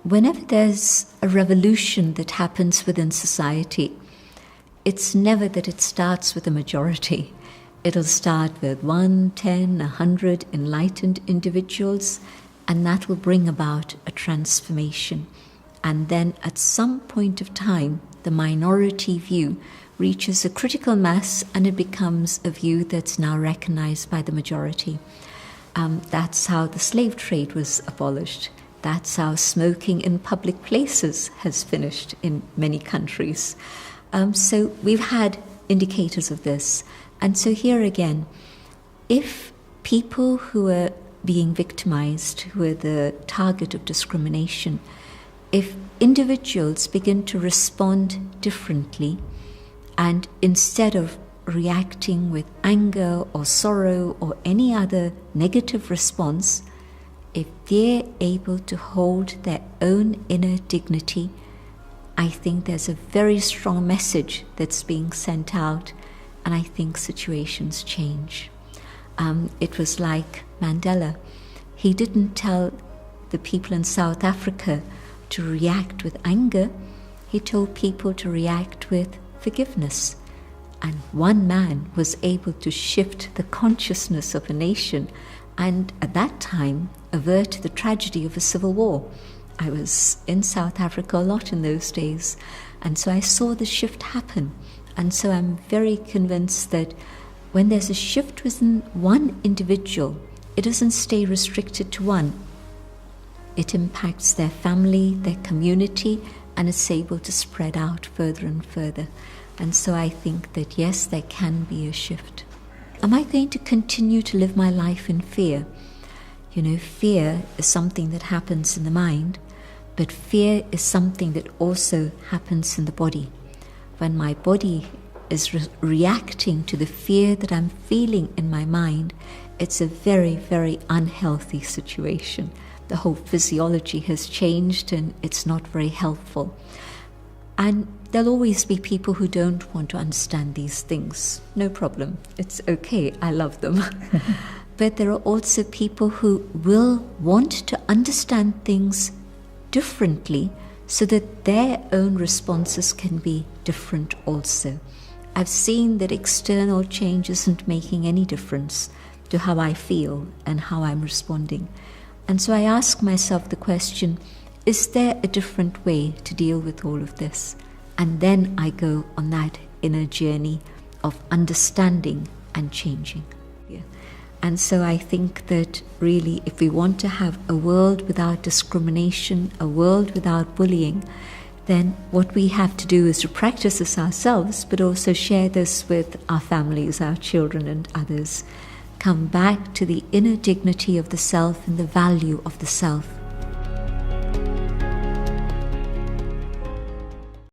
whenever there's a revolution that happens within society, it's never that it starts with a majority. It'll start with 1, 10, 100 enlightened individuals, and that will bring about a transformation. And then at some point of time, the minority view reaches a critical mass and it becomes a view that's now recognized by the majority. That's how the slave trade was abolished. That's how smoking in public places has finished in many countries. So we've had indicators of this. And so here again, if people who are being victimized, who are the target of discrimination, if individuals begin to respond differently, and instead of reacting with anger or sorrow or any other negative response, if they're able to hold their own inner dignity, I think there's a very strong message that's being sent out, and I think situations change. It was like Mandela. He didn't tell the people in South Africa to react with anger. He told people to react with forgiveness. And one man was able to shift the consciousness of a nation and at that time avert the tragedy of a civil war. I was in South Africa a lot in those days, and so I saw the shift happen. And so I'm very convinced that when there's a shift within one individual, it doesn't stay restricted to one. It impacts their family, their community, and it's able to spread out further and further. And so I think that yes, there can be a shift. Am I going to continue to live my life in fear? Fear is something that happens in the mind, but fear is something that also happens in the body. When my body is reacting to the fear that I'm feeling in my mind, it's a very, very unhealthy situation. The whole physiology has changed and it's not very helpful. And there'll always be people who don't want to understand these things. No problem. It's okay. I love them. But there are also people who will want to understand things differently so that their own responses can be different also. I've seen that external change isn't making any difference to how I feel and how I'm responding. And so I ask myself the question, is there a different way to deal with all of this? And then I go on that inner journey of understanding and changing. Yeah. And so I think that really if we want to have a world without discrimination, a world without bullying, then what we have to do is to practice this ourselves, but also share this with our families, our children and others. Come back to the inner dignity of the self and the value of the self.